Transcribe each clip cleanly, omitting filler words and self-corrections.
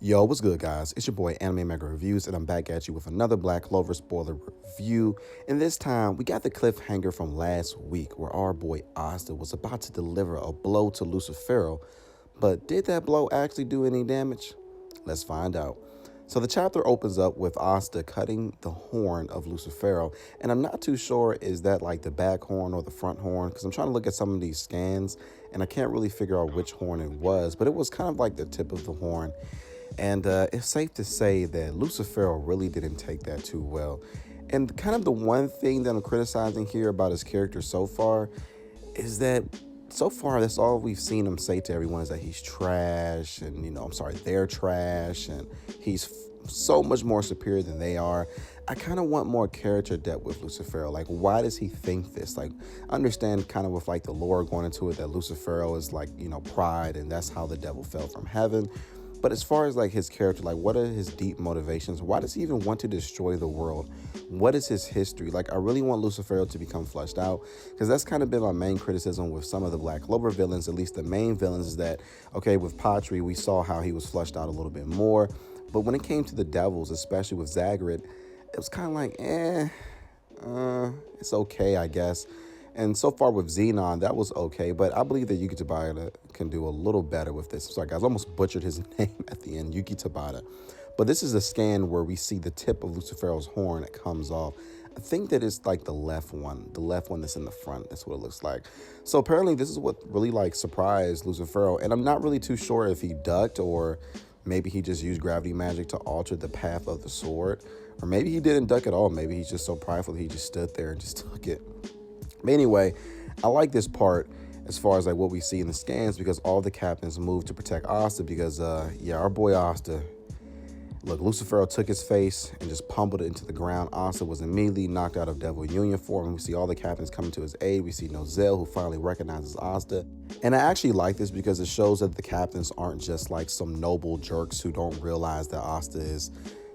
Yo, what's good, guys? It's your boy Anime Mega Reviews, and I'm back at you with another Black Clover spoiler review. And this time, we got the cliffhanger from last week where our boy Asta was about to deliver a blow to Lucifero. But did that blow actually do any damage? Let's find out. So the chapter opens up with Asta cutting the horn of Lucifero, and I'm not too sure is that like the back horn or the front horn, because I'm trying to look at some of these scans, and I can't really figure out which horn it was, but it was kind of like the tip of the horn. And it's safe to say that Lucifero really didn't take that too well. And kind of the one thing that I'm criticizing here about his character so far is that so far that's all we've seen him say to everyone is that he's trash and, they're trash and he's so much more superior than they are. I kind of want more character depth with Lucifero. Like, why does he think this? Like, I understand kind of with like the lore going into it that Lucifero is like, pride, and that's how the devil fell from heaven. But as far as like his character, like what are his deep motivations? Why does he even want to destroy the world? What is his history? Like, I really want Lucifero to become fleshed out, because that's kind of been my main criticism with some of the Black Clover villains, at least the main villains, is that, okay, with Patri, we saw how he was fleshed out a little bit more. But when it came to the devils, especially with Zagreus, it was kind of like, it's okay, I guess. And so far with Xenon, that was okay, but I believe that Yuki Tabata can do a little better with this. Sorry, guys, I almost butchered his name at the end, Yuki Tabata. But this is a scan where we see the tip of Lucifero's horn that comes off. I think that it's like the left one that's in the front. That's what it looks like. So apparently this is what really like surprised Lucifero. And I'm not really too sure if he ducked or maybe he just used gravity magic to alter the path of the sword. Or maybe he didn't duck at all. Maybe he's just so prideful that he just stood there and just took it. But anyway, I like this part as far as like what we see in the scans, because all the captains moved to protect Asta because, our boy Asta, look, Lucifero took his face and just pummeled it into the ground. Asta was immediately knocked out of Devil Union form. We see all the captains coming to his aid. We see Nozel, who finally recognizes Asta. And I actually like this because it shows that the captains aren't just like some noble jerks who don't realize that Asta is,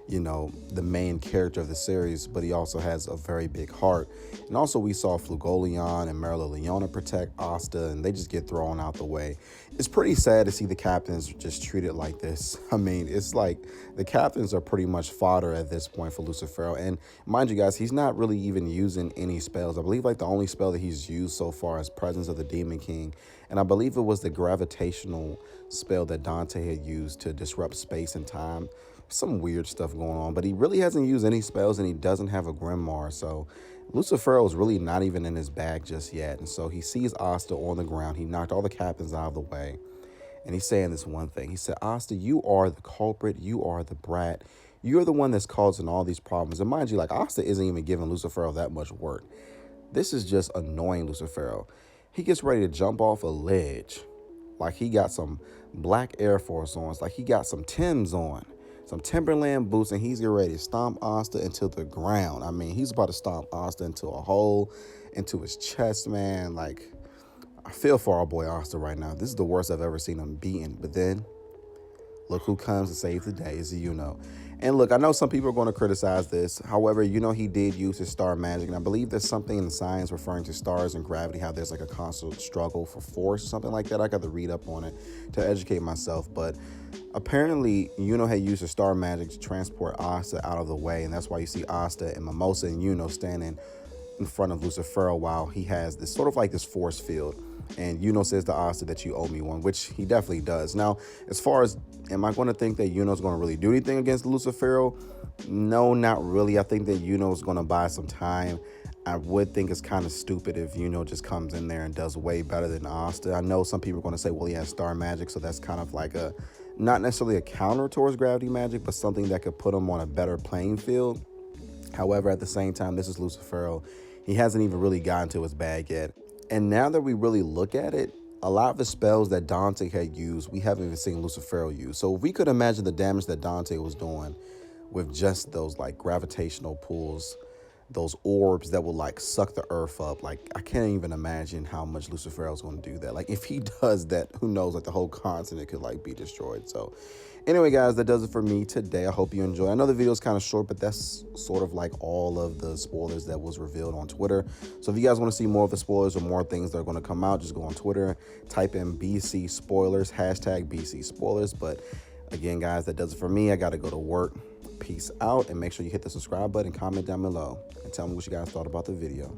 the main character of the series, but he also has a very big heart. And also we saw Flugolion and Marilla Leona protect Asta, and they just get thrown out the way. It's pretty sad to see the captains just treated like this. I mean, it's like the captains are pretty much fodder at this point for Lucifero. And mind you guys, he's not really even using any spells. I believe like the only spell that he's used so far is Presence of the Demon King. And I believe it was the gravitational spell that Dante had used to disrupt space and time. Some weird stuff going on, but he really hasn't used any spells, and he doesn't have a Grimoire, so Lucifero is really not even in his bag just yet. And so he sees Asta on the ground. He knocked all the captains out of the way, and he's saying this one thing. He said, Asta, you are the culprit, you are the brat, you're the one that's causing all these problems. And mind you, like, Asta isn't even giving Lucifero that much work. This is just annoying Lucifero. He gets ready to jump off a ledge like he got some black Air Force on, like he got some Timbs on, some Timberland boots, and he's getting ready to stomp Asta into the ground. I mean, he's about to stomp Asta into a hole, into his chest, man. Like, I feel for our boy Asta right now. This is the worst I've ever seen him beaten. But then, look who comes to save the day is Yuno. And look, I know some people are going to criticize this. However, he did use his star magic. And I believe there's something in science referring to stars and gravity, how there's like a constant struggle for force or something like that. I got to read up on it to educate myself. But apparently, Yuno had used his star magic to transport Asta out of the way. And that's why you see Asta and Mimosa and Yuno standing in front of Lucifero while he has this sort of like this force field. And Yuno says to Asta that you owe me one, which he definitely does. Now, as far as, am I going to think that Yuno's going to really do anything against Lucifero? No, not really. I think that Yuno's going to buy some time. I would think it's kind of stupid if Yuno just comes in there and does way better than Asta. I know some people are going to say, well, he has star magic, so that's kind of like not necessarily a counter towards gravity magic, but something that could put him on a better playing field. However, at the same time, this is Lucifero. He hasn't even really gotten to his bag yet. And now that we really look at it, a lot of the spells that Dante had used, we haven't even seen Lucifero use. So if we could imagine the damage that Dante was doing with just those like gravitational pulls, those orbs that will like suck the earth up, like I can't even imagine how much Lucifero is going to do that. Like if he does that, who knows, like the whole continent could like be destroyed. So anyway, guys, that does it for me today. I hope you enjoy. I know the video is kind of short, but that's sort of like all of the spoilers that was revealed on Twitter. So if you guys want to see more of the spoilers or more things that are going to come out, just go on Twitter, type in BC spoilers, hashtag BC spoilers. But Again, guys, that does it for me. I got to go to work. Peace out, and make sure you hit the subscribe button, comment down below, and tell me what you guys thought about the video.